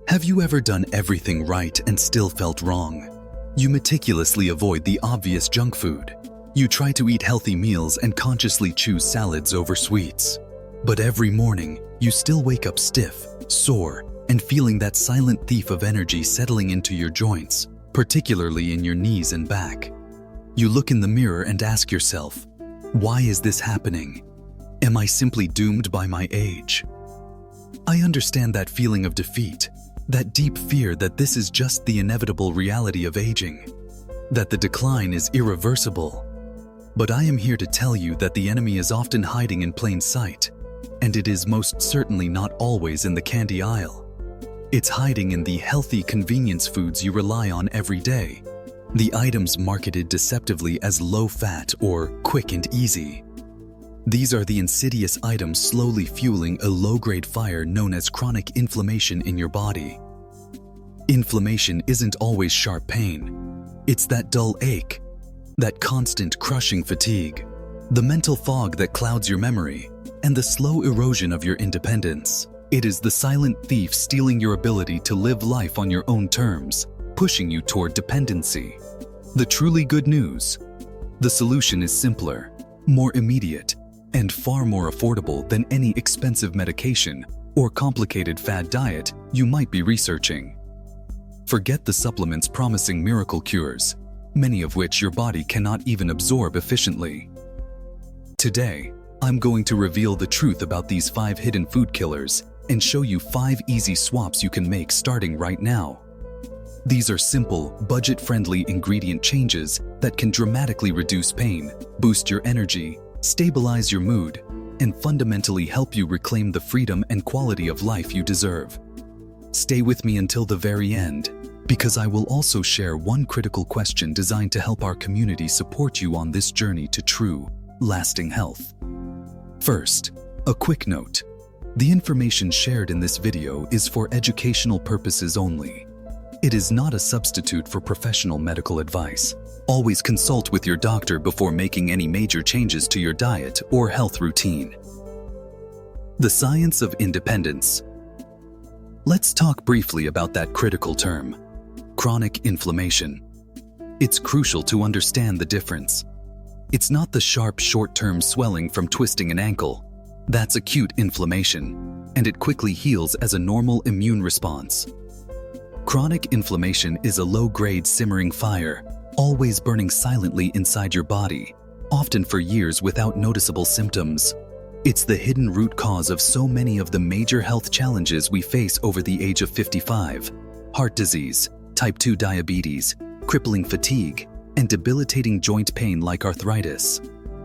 Have you ever done everything right and still felt wrong? You meticulously avoid the obvious junk food. You try to eat healthy meals and consciously choose salads over sweets. But every morning, you still wake up stiff, sore, and feeling that silent thief of energy settling into your joints, particularly in your knees and back. You look in the mirror and ask yourself, why is this happening? Am I simply doomed by my age? I understand that feeling of defeat, that deep fear that this is just the inevitable reality of aging, that the decline is irreversible. But I am here to tell you that the enemy is often hiding in plain sight, and it is most certainly not always in the candy aisle. It's hiding in the healthy convenience foods you rely on every day, the items marketed deceptively as low-fat or quick and easy. These are the insidious items slowly fueling a low-grade fire known as chronic inflammation in your body. Inflammation isn't always sharp pain. It's that dull ache, that constant crushing fatigue, the mental fog that clouds your memory, and the slow erosion of your independence. It is the silent thief stealing your ability to live life on your own terms, pushing you toward dependency. The truly good news: the solution is simpler, more immediate, and far more affordable than any expensive medication or complicated fad diet you might be researching. Forget the supplements promising miracle cures, many of which your body cannot even absorb efficiently. Today, I'm going to reveal the truth about these 5 hidden food killers and show you 5 easy swaps you can make starting right now. These are simple, budget-friendly ingredient changes that can dramatically reduce pain, boost your energy, stabilize your mood, and fundamentally help you reclaim the freedom and quality of life you deserve. Stay with me until the very end, because I will also share one critical question designed to help our community support you on this journey to true, lasting health. First, a quick note. The information shared in this video is for educational purposes only. It is not a substitute for professional medical advice. Always consult with your doctor before making any major changes to your diet or health routine. The science of independence. Let's talk briefly about that critical term, chronic inflammation. It's crucial to understand the difference. It's not the sharp short-term swelling from twisting an ankle. That's acute inflammation, and it quickly heals as a normal immune response. Chronic inflammation is a low-grade simmering fire, always burning silently inside your body, often for years without noticeable symptoms. It's the hidden root cause of so many of the major health challenges we face over the age of 55: heart disease, type 2 diabetes, crippling fatigue, and debilitating joint pain like arthritis.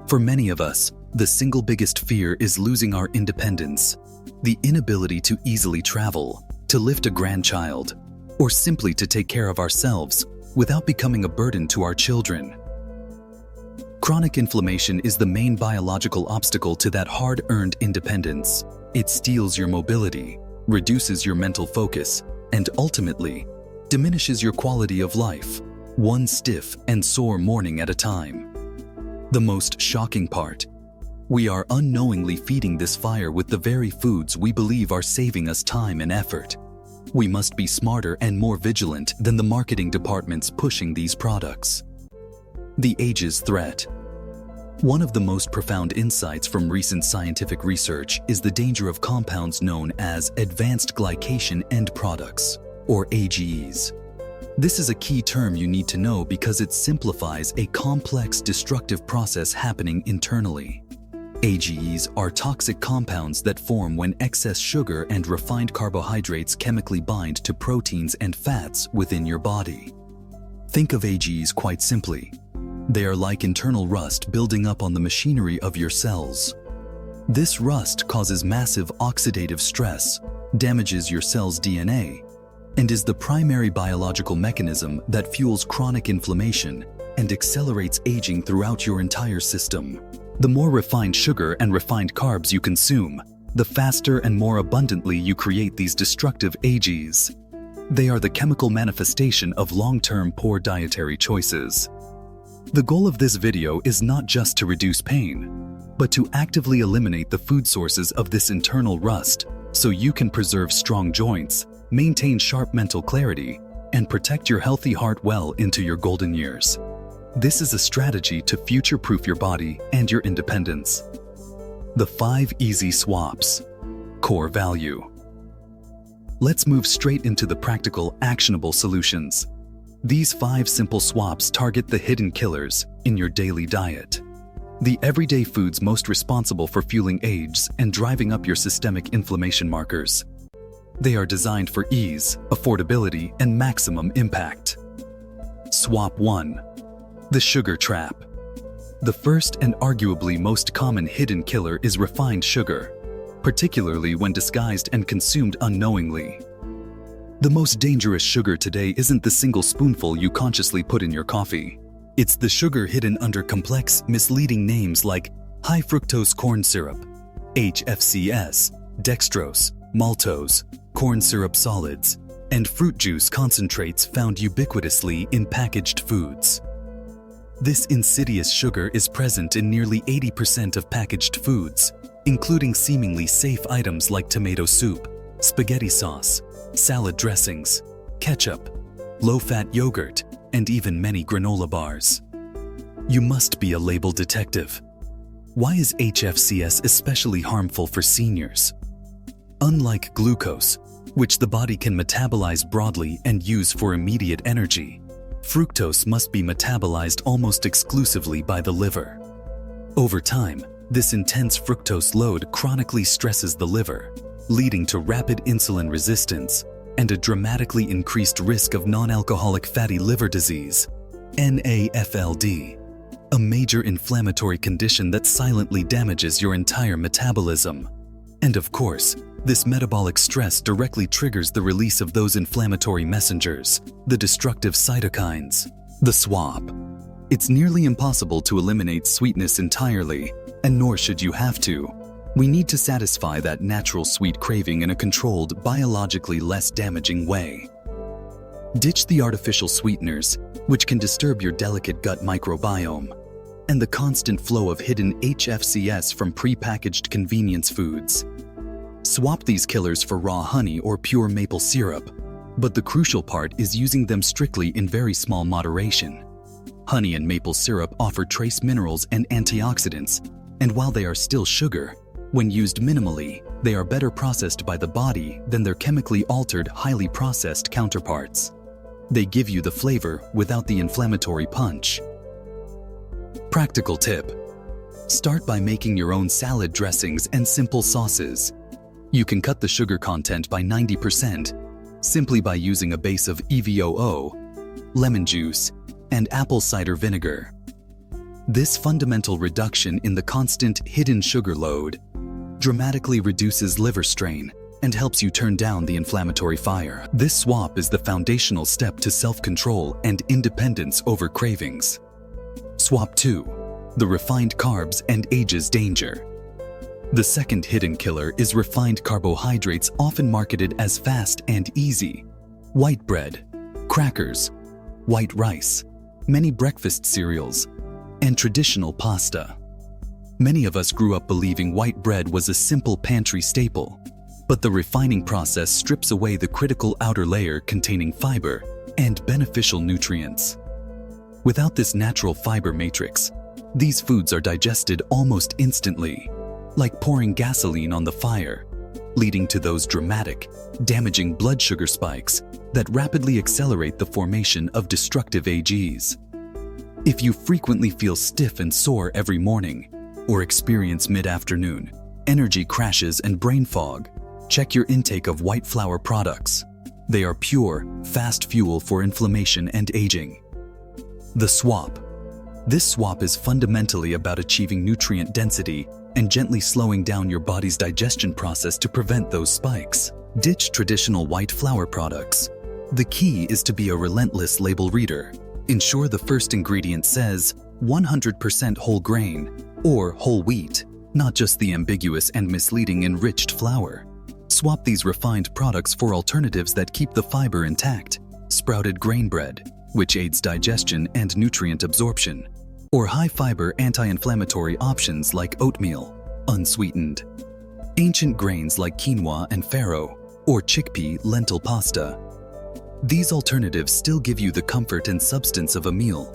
For many of us, the single biggest fear is losing our independence, the inability to easily travel, to lift a grandchild, or simply to take care of ourselves without becoming a burden to our children. Chronic inflammation is the main biological obstacle to that hard-earned independence. It steals your mobility, reduces your mental focus, and ultimately diminishes your quality of life, one stiff and sore morning at a time. The most shocking part: we are unknowingly feeding this fire with the very foods we believe are saving us time and effort. We must be smarter and more vigilant than the marketing departments pushing these products. The age's threat. One of the most profound insights from recent scientific research is the danger of compounds known as advanced glycation end products, or AGEs. This is a key term you need to know because it simplifies a complex destructive process happening internally. AGEs are toxic compounds that form when excess sugar and refined carbohydrates chemically bind to proteins and fats within your body. Think of AGEs quite simply. They are like internal rust building up on the machinery of your cells. This rust causes massive oxidative stress, damages your cell's DNA, and is the primary biological mechanism that fuels chronic inflammation and accelerates aging throughout your entire system. The more refined sugar and refined carbs you consume, the faster and more abundantly you create these destructive AGEs. They are the chemical manifestation of long-term poor dietary choices. The goal of this video is not just to reduce pain, but to actively eliminate the food sources of this internal rust so you can preserve strong joints, maintain sharp mental clarity, and protect your healthy heart well into your golden years. This is a strategy to future-proof your body and your independence. The 5 easy swaps. Core value. Let's move straight into the practical, actionable solutions. These 5 simple swaps target the hidden killers in your daily diet. The everyday foods most responsible for fueling age and driving up your systemic inflammation markers. They are designed for ease, affordability, and maximum impact. Swap 1. The sugar trap. The first and arguably most common hidden killer is refined sugar, particularly when disguised and consumed unknowingly. The most dangerous sugar today isn't the single spoonful you consciously put in your coffee. It's the sugar hidden under complex, misleading names like high fructose corn syrup, HFCS, dextrose, maltose, corn syrup solids, and fruit juice concentrates found ubiquitously in packaged foods. This insidious sugar is present in nearly 80% of packaged foods, including seemingly safe items like tomato soup, spaghetti sauce, salad dressings, ketchup, low-fat yogurt, and even many granola bars. You must be a label detective. Why is HFCS especially harmful for seniors? Unlike glucose, which the body can metabolize broadly and use for immediate energy, fructose must be metabolized almost exclusively by the liver. Over time, this intense fructose load chronically stresses the liver, leading to rapid insulin resistance and a dramatically increased risk of non-alcoholic fatty liver disease, NAFLD, a major inflammatory condition that silently damages your entire metabolism. And of course, this metabolic stress directly triggers the release of those inflammatory messengers, the destructive cytokines. The swap. It's nearly impossible to eliminate sweetness entirely, and nor should you have to. We need to satisfy that natural sweet craving in a controlled, biologically less damaging way. Ditch the artificial sweeteners, which can disturb your delicate gut microbiome, and the constant flow of hidden HFCS from pre-packaged convenience foods. Swap these killers for raw honey or pure maple syrup, but the crucial part is using them strictly in very small moderation. Honey and maple syrup offer trace minerals and antioxidants, and while they are still sugar, when used minimally, they are better processed by the body than their chemically altered, highly processed counterparts. They give you the flavor without the inflammatory punch. Practical tip. Start by making your own salad dressings and simple sauces. You can cut the sugar content by 90% simply by using a base of EVOO, lemon juice, and apple cider vinegar. This fundamental reduction in the constant hidden sugar load dramatically reduces liver strain and helps you turn down the inflammatory fire. This swap is the foundational step to self-control and independence over cravings. Swap 2. The refined carbs and age's danger. The second hidden killer is refined carbohydrates, often marketed as fast and easy. White bread, crackers, white rice, many breakfast cereals, and traditional pasta. Many of us grew up believing white bread was a simple pantry staple, but the refining process strips away the critical outer layer containing fiber and beneficial nutrients. Without this natural fiber matrix, these foods are digested almost instantly, like pouring gasoline on the fire, leading to those dramatic, damaging blood sugar spikes that rapidly accelerate the formation of destructive AGs. If you frequently feel stiff and sore every morning, or experience mid-afternoon energy crashes and brain fog, check your intake of white flour products. They are pure, fast fuel for inflammation and aging. The swap. This swap is fundamentally about achieving nutrient density and gently slowing down your body's digestion process to prevent those spikes. Ditch traditional white flour products. The key is to be a relentless label reader. Ensure the first ingredient says 100% whole grain or whole wheat, not just the ambiguous and misleading enriched flour. Swap these refined products for alternatives that keep the fiber intact. Sprouted grain bread, which aids digestion and nutrient absorption, or high-fiber anti-inflammatory options like oatmeal, unsweetened. Ancient grains like quinoa and farro, or chickpea lentil pasta. These alternatives still give you the comfort and substance of a meal,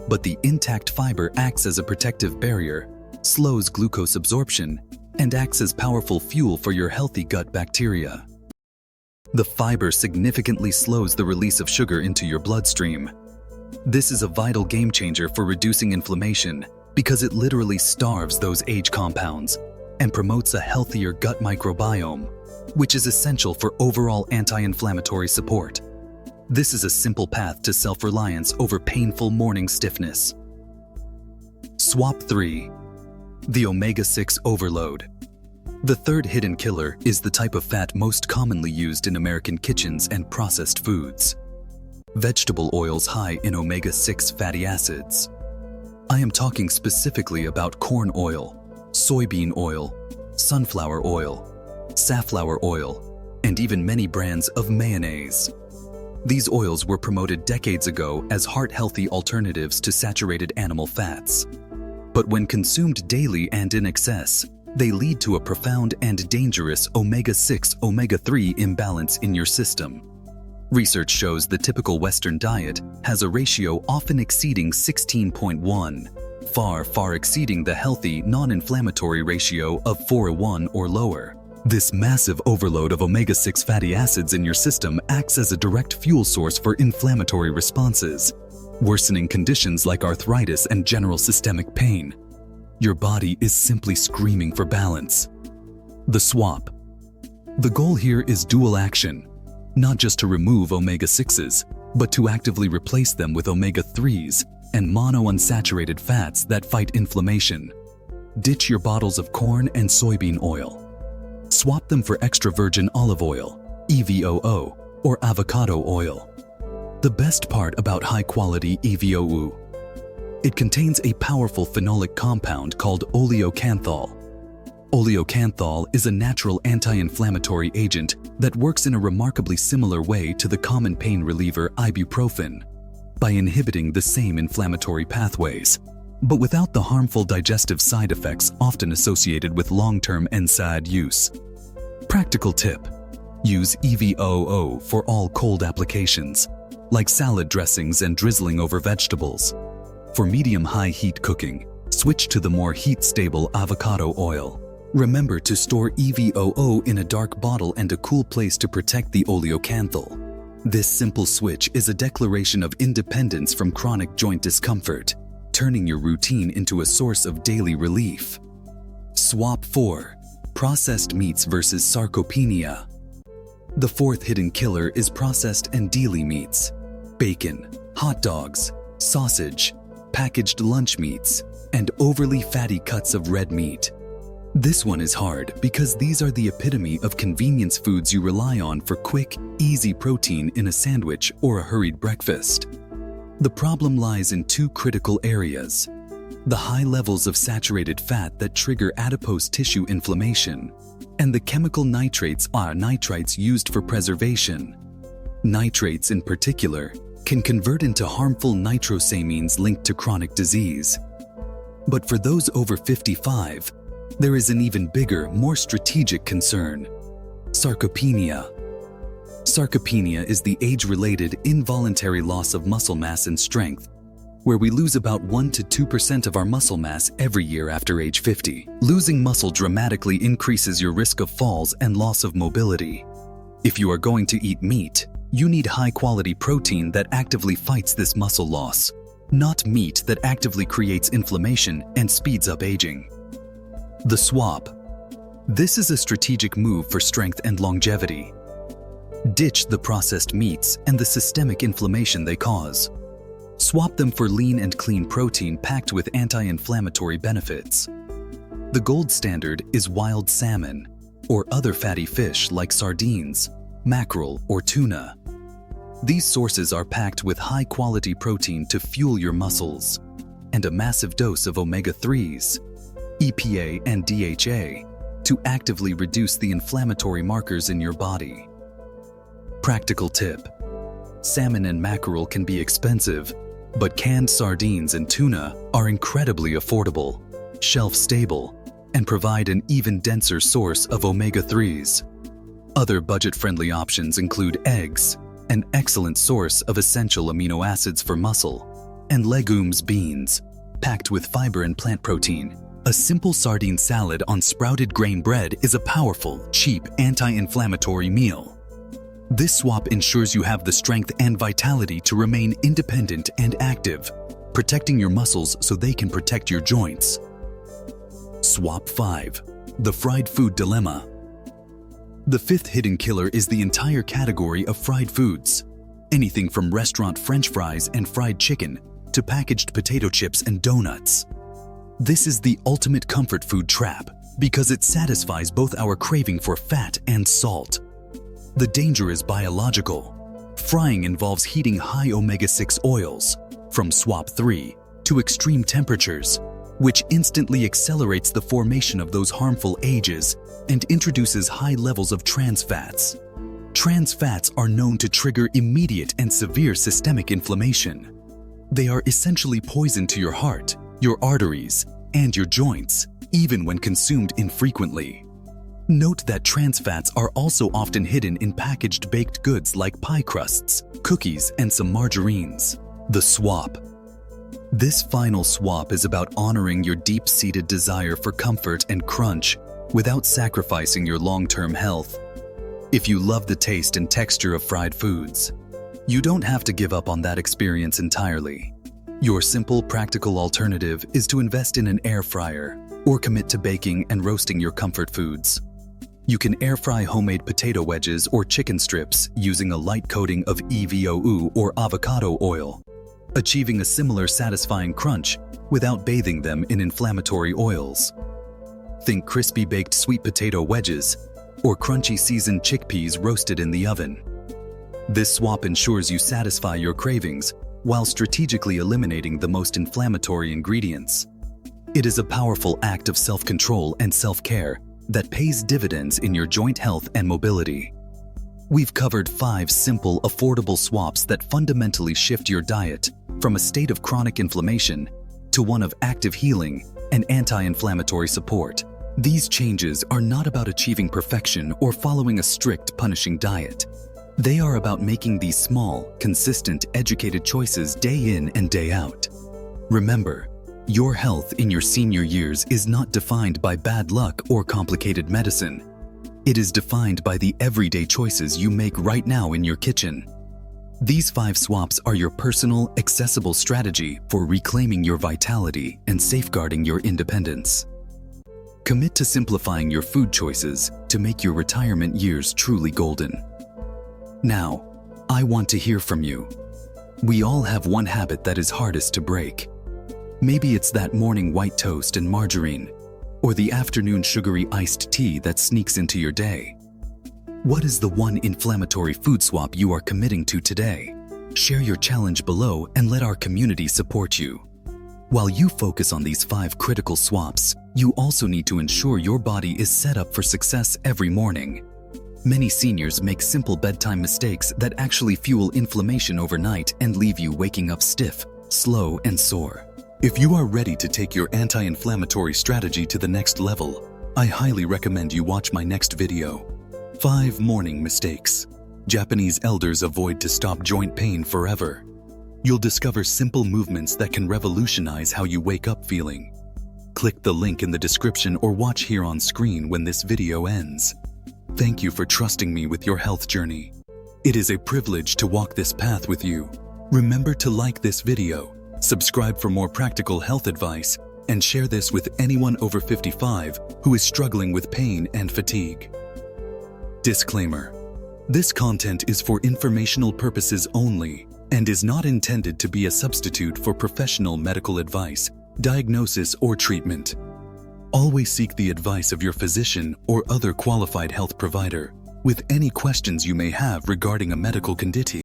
but the intact fiber acts as a protective barrier, slows glucose absorption, and acts as powerful fuel for your healthy gut bacteria. The fiber significantly slows the release of sugar into your bloodstream. This is a vital game changer for reducing inflammation because it literally starves those age compounds and promotes a healthier gut microbiome, which is essential for overall anti-inflammatory support. This is a simple path to self-reliance over painful morning stiffness. Swap 3. The omega-6 overload. The third hidden killer is the type of fat most commonly used in American kitchens and processed foods. Vegetable oils high in omega-6 fatty acids. I am talking specifically about corn oil, soybean oil, sunflower oil, safflower oil, and even many brands of mayonnaise. These oils were promoted decades ago as heart-healthy alternatives to saturated animal fats. But when consumed daily and in excess, they lead to a profound and dangerous omega-6, omega-3 imbalance in your system. Research shows the typical Western diet has a ratio often exceeding 16.1, far exceeding the healthy, non-inflammatory ratio of 4:1 or lower. This massive overload of omega-6 fatty acids in your system acts as a direct fuel source for inflammatory responses, worsening conditions like arthritis and general systemic pain. Your body is simply screaming for balance. The swap. The goal here is dual action, not just to remove omega-6s, but to actively replace them with omega-3s and monounsaturated fats that fight inflammation. Ditch your bottles of corn and soybean oil. Swap them for extra virgin olive oil, EVOO, or avocado oil. The best part about high-quality EVOO: it contains a powerful phenolic compound called oleocanthal. Oleocanthal is a natural anti-inflammatory agent that works in a remarkably similar way to the common pain reliever ibuprofen, by inhibiting the same inflammatory pathways, but without the harmful digestive side effects often associated with long-term NSAID use. Practical tip: use EVOO for all cold applications, like salad dressings and drizzling over vegetables. For medium-high heat cooking, switch to the more heat-stable avocado oil. Remember to store EVOO in a dark bottle and a cool place to protect the oleocanthal. This simple switch is a declaration of independence from chronic joint discomfort, turning your routine into a source of daily relief. Swap 4. Processed meats versus sarcopenia. The fourth hidden killer is processed and deli meats. Bacon, hot dogs, sausage, packaged lunch meats, and overly fatty cuts of red meat. This one is hard because these are the epitome of convenience foods you rely on for quick, easy protein in a sandwich or a hurried breakfast. The problem lies in two critical areas: the high levels of saturated fat that trigger adipose tissue inflammation, and the chemical nitrites used for preservation. Nitrates in particular can convert into harmful nitrosamines linked to chronic disease. But for those over 55, there is an even bigger, more strategic concern: sarcopenia. Sarcopenia is the age-related involuntary loss of muscle mass and strength, where we lose about 1 to 2% of our muscle mass every year after age 50. Losing muscle dramatically increases your risk of falls and loss of mobility. If you are going to eat meat, you need high-quality protein that actively fights this muscle loss, not meat that actively creates inflammation and speeds up aging. The swap. This is a strategic move for strength and longevity. Ditch the processed meats and the systemic inflammation they cause. Swap them for lean and clean protein packed with anti-inflammatory benefits. The gold standard is wild salmon, or other fatty fish like sardines, mackerel, or tuna. These sources are packed with high-quality protein to fuel your muscles, and a massive dose of omega-3s, EPA and DHA, to actively reduce the inflammatory markers in your body. Practical tip: salmon and mackerel can be expensive, but canned sardines and tuna are incredibly affordable, shelf-stable, and provide an even denser source of omega-3s. Other budget-friendly options include eggs, an excellent source of essential amino acids for muscle, and legumes, beans, packed with fiber and plant protein. A simple sardine salad on sprouted grain bread is a powerful, cheap, anti-inflammatory meal. This swap ensures you have the strength and vitality to remain independent and active, protecting your muscles so they can protect your joints. Swap 5. The fried food dilemma. The fifth hidden killer is the entire category of fried foods. Anything from restaurant French fries and fried chicken to packaged potato chips and donuts. This is the ultimate comfort food trap because it satisfies both our craving for fat and salt. The danger is biological. Frying involves heating high omega-6 oils, from swap 3, to extreme temperatures, which instantly accelerates the formation of those harmful ages and introduces high levels of trans fats. Trans fats are known to trigger immediate and severe systemic inflammation. They are essentially poison to your heart, your arteries, and your joints, even when consumed infrequently. Note that trans fats are also often hidden in packaged baked goods like pie crusts, cookies, and some margarines. The swap. This final swap is about honoring your deep-seated desire for comfort and crunch without sacrificing your long-term health. If you love the taste and texture of fried foods, you don't have to give up on that experience entirely. Your simple, practical alternative is to invest in an air fryer or commit to baking and roasting your comfort foods. You can air fry homemade potato wedges or chicken strips using a light coating of EVOO or avocado oil, achieving a similar satisfying crunch without bathing them in inflammatory oils. Think crispy baked sweet potato wedges or crunchy seasoned chickpeas roasted in the oven. This swap ensures you satisfy your cravings while strategically eliminating the most inflammatory ingredients. It is a powerful act of self-control and self-care that pays dividends in your joint health and mobility. We've covered 5 simple, affordable swaps that fundamentally shift your diet from a state of chronic inflammation to one of active healing and anti-inflammatory support. These changes are not about achieving perfection or following a strict, punishing diet. They are about making these small, consistent, educated choices day in and day out. Remember, your health in your senior years is not defined by bad luck or complicated medicine. It is defined by the everyday choices you make right now in your kitchen. These 5 swaps are your personal, accessible strategy for reclaiming your vitality and safeguarding your independence. Commit to simplifying your food choices to make your retirement years truly golden. Now, I want to hear from you. We all have one habit that is hardest to break. Maybe it's that morning white toast and margarine, or the afternoon sugary iced tea that sneaks into your day. What is the one inflammatory food swap you are committing to today? Share your challenge below and let our community support you. While you focus on these 5 critical swaps, you also need to ensure your body is set up for success every morning. Many seniors make simple bedtime mistakes that actually fuel inflammation overnight and leave you waking up stiff, slow, and sore. If you are ready to take your anti-inflammatory strategy to the next level, I highly recommend you watch my next video. 5 morning mistakes Japanese elders avoid to stop joint pain forever. You'll discover simple movements that can revolutionize how you wake up feeling. Click the link in the description or watch here on screen when this video ends. Thank you for trusting me with your health journey. It is a privilege to walk this path with you. Remember to like this video, subscribe for more practical health advice, and share this with anyone over 55 who is struggling with pain and fatigue. Disclaimer: this content is for informational purposes only and is not intended to be a substitute for professional medical advice, diagnosis, or treatment. Always seek the advice of your physician or other qualified health provider with any questions you may have regarding a medical condition.